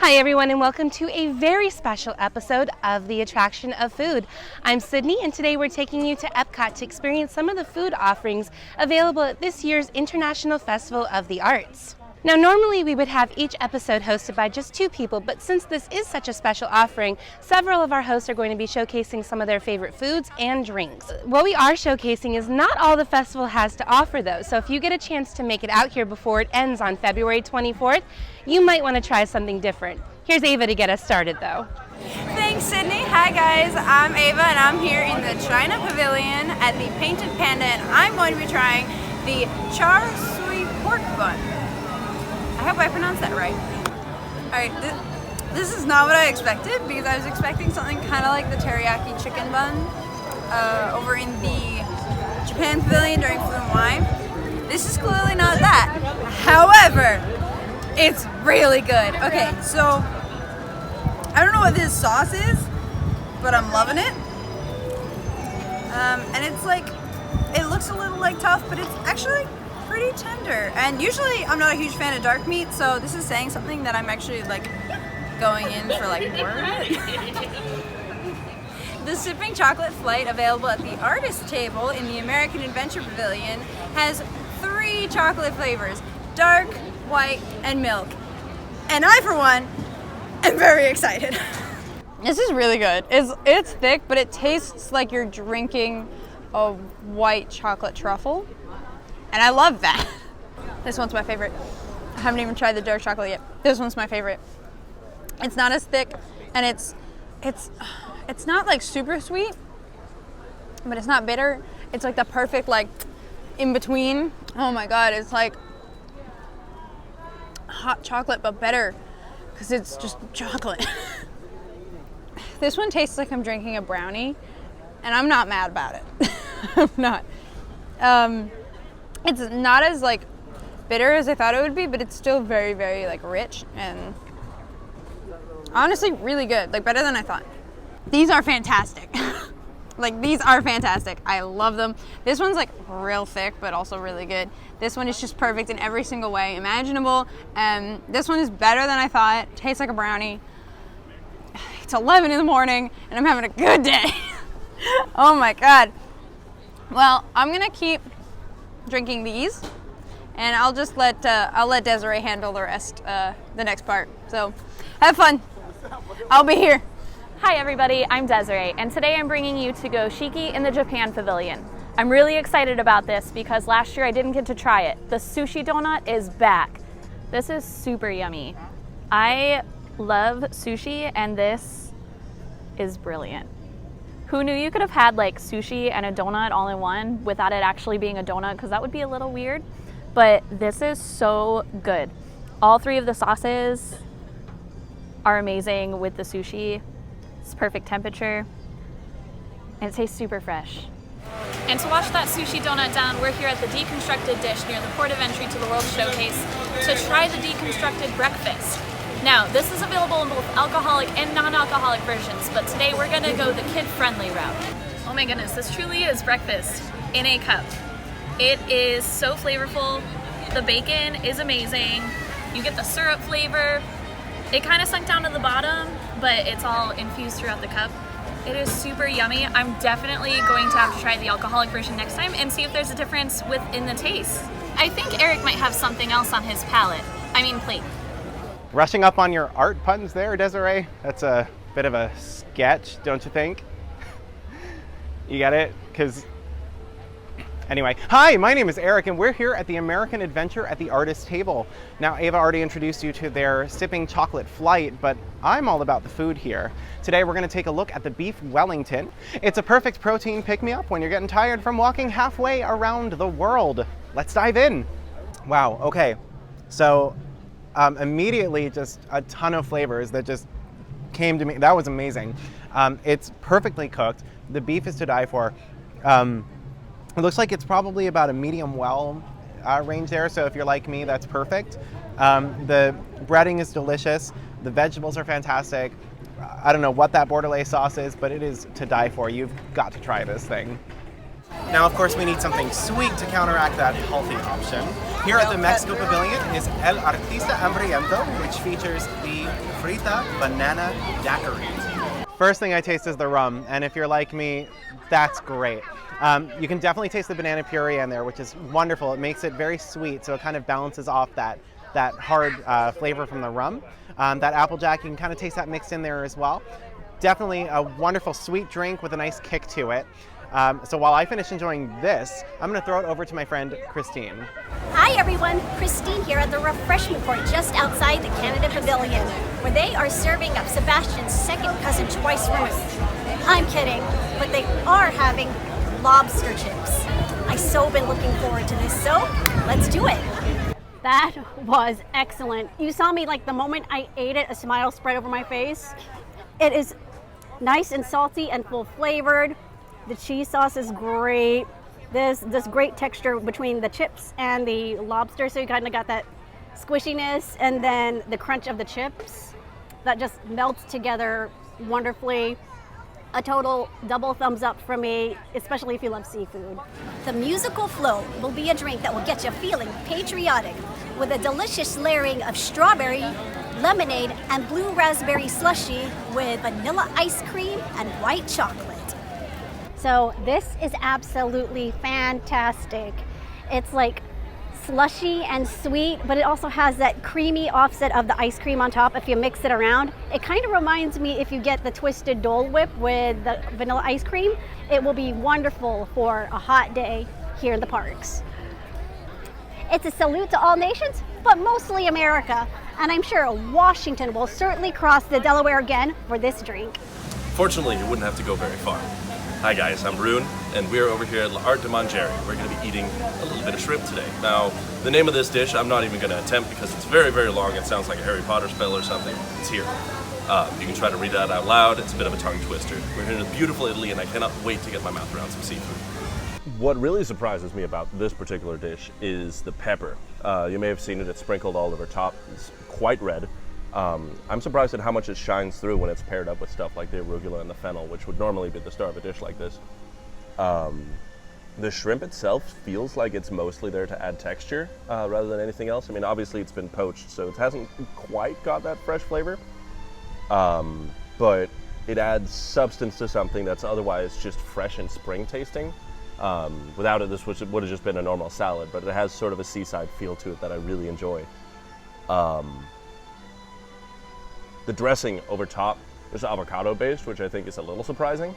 Hi everyone, and welcome to a very special episode of The Attraction of Food. I'm Sydney, and today we're taking you to Epcot to experience some of the food offerings available at this year's International Festival of the Arts. Now normally we would have each episode hosted by just two people, but since this is such a special offering, several of our hosts are going to be showcasing some of their favorite foods and drinks. What we are showcasing is not all the festival has to offer though, so if you get a chance to make it out here before it ends on February 24th, you might want to try something different. Here's Ava to get us started though. Thanks, Sydney. Hi guys, I'm Ava and I'm here in the China Pavilion at the Painted Panda, and I'm going to be trying the char siu pork bun. I hope I pronounced that right. Alright, this is not what I expected, because I was expecting something kind of like the teriyaki chicken bun over in the Japan Pavilion during Food and Wine. This is clearly not that. However, it's really good. Okay, so I don't know what this sauce is, but I'm loving it. And it's like, it looks a little like tough, but it's actually pretty tender. And usually I'm not a huge fan of dark meat, so this is saying something that I'm actually like going in for like more of it. The Sipping Chocolate Flight, available at the artist table in the American Adventure Pavilion, has 3 chocolate flavors: dark, white, and milk. And I, for one, am very excited. This is really good. It's thick, but it tastes like you're drinking a white chocolate truffle. And I love that. This one's my favorite. I haven't even tried the dark chocolate yet. This one's my favorite. It's not as thick, and it's not like super sweet, but it's not bitter. It's like the perfect like in between. Oh my god, it's like hot chocolate but better, because it's just chocolate. This one tastes like I'm drinking a brownie, and I'm not mad about it. I'm not. It's not as like bitter as I thought it would be, but it's still very, very like rich and honestly really good, like better than I thought. These are fantastic. Like, these are fantastic. I love them. This one's like real thick, but also really good. This one is just perfect in every single way imaginable. This one is better than I thought. Tastes like a brownie. It's 11 in the morning and I'm having a good day. Oh my god. Well, I'm gonna keep drinking these, and I'll just let Desiree handle the rest, the next part. So have fun. I'll be here. Hi everybody, I'm Desiree, and today I'm bringing you to go Shiki in the Japan Pavilion. I'm really excited about this because last year I didn't get to try it. The sushi donut is back. This is super yummy. I love sushi, and this is brilliant. Who knew you could have had like sushi and a donut all in one without it actually being a donut, because that would be a little weird, but this is so good. All 3 of the sauces are amazing with the sushi. It's perfect temperature, and it tastes super fresh. And to wash that sushi donut down, we're here at the deconstructed dish near the port of entry to the World Showcase to try the deconstructed breakfast. Now, this is available in both alcoholic and non-alcoholic versions, but today we're gonna go the kid-friendly route. Oh my goodness, this truly is breakfast in a cup. It is so flavorful. The bacon is amazing. You get the syrup flavor. It kind of sunk down to the bottom, but it's all infused throughout the cup. It is super yummy. I'm definitely going to have to try the alcoholic version next time and see if there's a difference within the taste. I think Eric might have something else on his plate. Rushing up on your art puns there, Desiree? That's a bit of a sketch, don't you think? You get it? Because anyway, hi, my name is Eric, and we're here at the American Adventure at the artist table. Now, Ava already introduced you to their Sipping Chocolate Flight, but I'm all about the food here. Today, we're gonna take a look at the beef Wellington. It's a perfect protein pick-me-up when you're getting tired from walking halfway around the world. Let's dive in. Wow, okay. So, immediately, just a ton of flavors that just came to me. That was amazing. It's perfectly cooked. The beef is to die for. It looks like it's probably about a medium well range there, so if you're like me, that's perfect. The breading is delicious. The vegetables are fantastic. I don't know what that bordelaise sauce is, but it is to die for. You've got to try this thing. Now, of course, we need something sweet to counteract that healthy option. Here at the Mexico Pavilion is El Artista Hambriento, which features the frita banana daiquiri. First thing I taste is the rum, and if you're like me, that's great. You can definitely taste the banana puree in there, which is wonderful. It makes it very sweet, so it kind of balances off that hard flavor from the rum. That Applejack, you can kind of taste that mixed in there as well. Definitely a wonderful sweet drink with a nice kick to it. So while I finish enjoying this, I'm going to throw it over to my friend Christine. Hi everyone, Christine here at the refreshment court just outside the Canada Pavilion, where they are serving up Sebastian's second cousin twice removed. I'm kidding, but they are having lobster chips. I've so been looking forward to this, so let's do it. That was excellent. You saw me like the moment I ate it, a smile spread over my face. It is nice and salty and full flavored. The cheese sauce is great. This great texture between the chips and the lobster, so you kind of got that squishiness and then the crunch of the chips that just melts together wonderfully. A total double thumbs up from me, especially if you love seafood. The musical flow will be a drink that will get you feeling patriotic with a delicious layering of strawberry, lemonade, and blue raspberry slushy with vanilla ice cream and white chocolate. So this is absolutely fantastic. It's like slushy and sweet, but it also has that creamy offset of the ice cream on top if you mix it around. It kind of reminds me if you get the twisted Dole Whip with the vanilla ice cream, it will be wonderful for a hot day here in the parks. It's a salute to all nations, but mostly America. And I'm sure Washington will certainly cross the Delaware again for this drink. Fortunately, you wouldn't have to go very far. Hi guys, I'm Rune, and we're over here at L'Art de Manger. We're going to be eating a little bit of shrimp today. Now, the name of this dish I'm not even going to attempt because it's very, very long. It sounds like a Harry Potter spell or something. It's here. You can try to read that out loud. It's a bit of a tongue twister. We're here in beautiful Italy, and I cannot wait to get my mouth around some seafood. What really surprises me about this particular dish is the pepper. You may have seen it, it's sprinkled all over top. It's quite red. I'm surprised at how much it shines through when it's paired up with stuff like the arugula and the fennel, which would normally be the star of a dish like this. The shrimp itself feels like it's mostly there to add texture rather than anything else. I mean, obviously it's been poached, so it hasn't quite got that fresh flavor. But it adds substance to something that's otherwise just fresh and spring tasting. Without it, this would have just been a normal salad, but it has sort of a seaside feel to it that I really enjoy. The dressing over top is avocado based, which I think is a little surprising.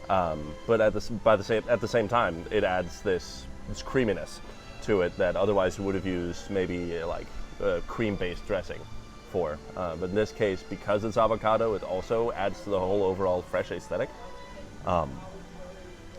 But at the same time, it adds this creaminess to it that otherwise you would have used maybe like a cream-based dressing for. But in this case, because it's avocado, it also adds to the whole overall fresh aesthetic.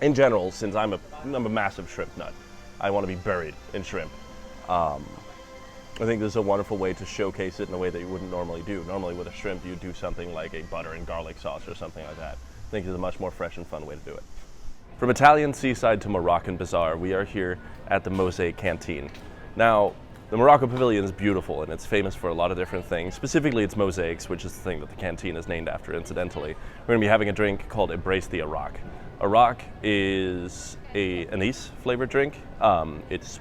In general, since I'm a massive shrimp nut, I want to be buried in shrimp. I think this is a wonderful way to showcase it in a way that you wouldn't normally do. Normally with a shrimp, you do something like a butter and garlic sauce or something like that. I think it's a much more fresh and fun way to do it. From Italian seaside to Moroccan bazaar, we are here at the Mosaic Canteen. Now, the Morocco Pavilion is beautiful and it's famous for a lot of different things. Specifically, its mosaics, which is the thing that the canteen is named after, incidentally. We're going to be having a drink called Embrace the Arak. Arak is an anise flavored drink. It's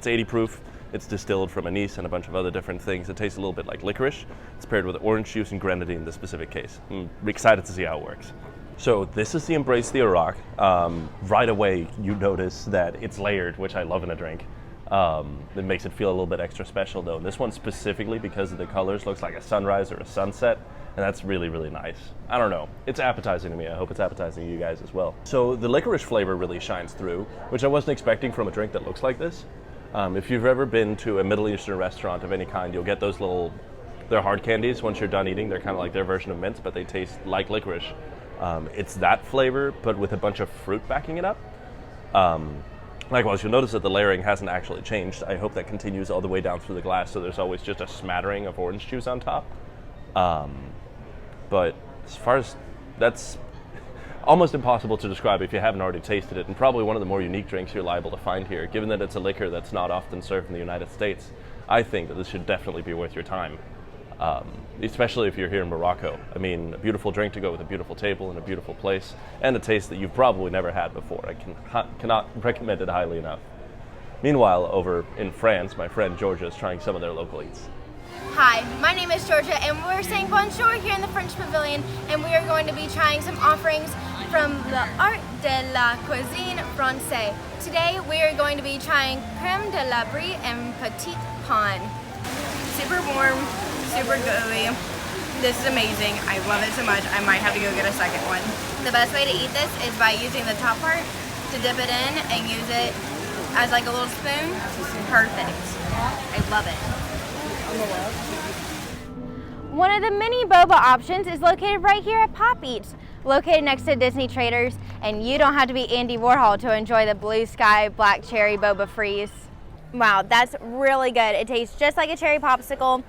80 proof. It's distilled from anise and a bunch of other different things. It tastes a little bit like licorice. It's paired with orange juice and grenadine in this specific case. I'm excited to see how it works. So this is the Embrace the Arak. Right away, you notice that it's layered, which I love in a drink. It makes it feel a little bit extra special though. This one specifically, because of the colors, looks like a sunrise or a sunset. And that's really, really nice. I don't know. It's appetizing to me. I hope it's appetizing to you guys as well. So the licorice flavor really shines through, which I wasn't expecting from a drink that looks like this. If you've ever been to a Middle Eastern restaurant of any kind, you'll get those they're hard candies once you're done eting. They're kind of like their version of mints, but they taste like licorice. It's that flavor, but with a bunch of fruit backing it up. Likewise, you'll notice that the layering hasn't actually changed. I hope that continues all the way down through the glass, so there's always just a smattering of orange juice on top. But as far as that's almost impossible to describe if you haven't already tasted it, and probably one of the more unique drinks you're liable to find here. Given that it's a liquor that's not often served in the United States, I think that this should definitely be worth your time, especially if you're here in Morocco. I mean, a beautiful drink to go with a beautiful table in a beautiful place, and a taste that you've probably never had before. I cannot recommend it highly enough. Meanwhile, over in France, my friend Georgia is trying some of their local eats. Hi, my name is Georgia, and we're saying bonjour here in the French Pavilion, and we are going to be trying some offerings from the Art de la Cuisine Française. Today, we are going to be trying crème de la brie and petit pain. Super warm, super gooey. This is amazing. I love it so much. I might have to go get a second one. The best way to eat this is by using the top part to dip it in and use it as like a little spoon. Perfect. I love it. One of the many boba options is located right here at Pop Eats, located next to Disney Traders, and you don't have to be Andy Warhol to enjoy the blue sky black cherry boba freeze. Wow, that's really good. It tastes just like a cherry popsicle.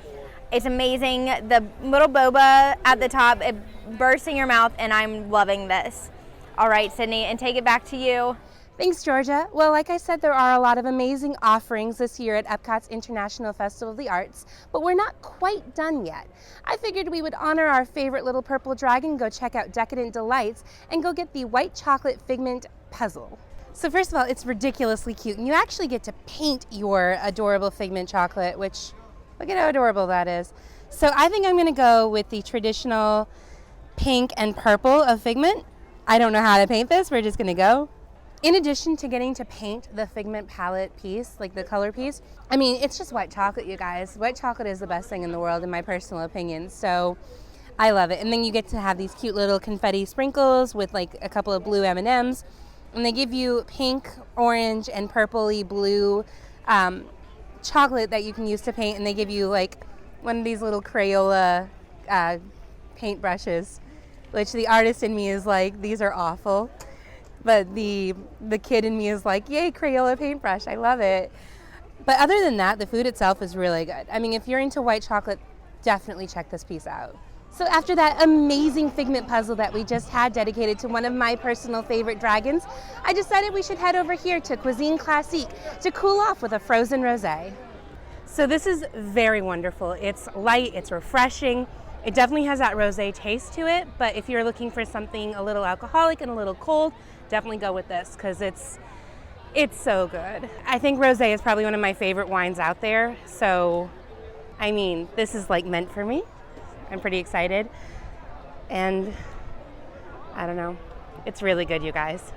It's amazing. The little boba at the top, it bursts in your mouth, and I'm loving this. All right, Sydney, and take it back to you. Thanks, Georgia. Well, like I said, there are a lot of amazing offerings this year at Epcot's International Festival of the Arts, but we're not quite done yet. I figured we would honor our favorite little purple dragon, go check out Decadent Delights, and go get the white chocolate Figment puzzle. So first of all, it's ridiculously cute, and you actually get to paint your adorable Figment chocolate, which, look at how adorable that is. So I think I'm gonna go with the traditional pink and purple of Figment. I don't know how to paint this, we're just gonna go. In addition to getting to paint the Figment palette piece, like the color piece, I mean, it's just white chocolate, you guys. White chocolate is the best thing in the world, in my personal opinion, so I love it. And then you get to have these cute little confetti sprinkles with like a couple of blue M&Ms, and they give you pink, orange, and purpley blue chocolate that you can use to paint, and they give you like one of these little Crayola paint brushes, which the artist in me is like, these are awful. But the kid in me is like, yay, Crayola paintbrush, I love it. But other than that, the food itself is really good. I mean, if you're into white chocolate, definitely check this piece out. So after that amazing Figment puzzle that we just had dedicated to one of my personal favorite dragons, I decided we should head over here to Cuisine Classique to cool off with a frozen rosé. So this is very wonderful. It's light, it's refreshing. It definitely has that rosé taste to it, but if you're looking for something a little alcoholic and a little cold, definitely go with this because it's so good. I think rosé is probably one of my favorite wines out there, so I mean, this is like meant for me. I'm pretty excited, and I don't know, it's really good, you guys.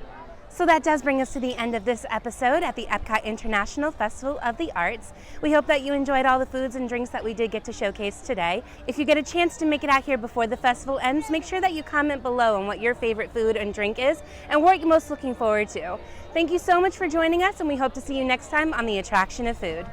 So that does bring us to the end of this episode at the Epcot International Festival of the Arts. We hope that you enjoyed all the foods and drinks that we did get to showcase today. If you get a chance to make it out here before the festival ends, make sure that you comment below on what your favorite food and drink is and what you're most looking forward to. Thank you so much for joining us, and we hope to see you next time on the Attraction of Food.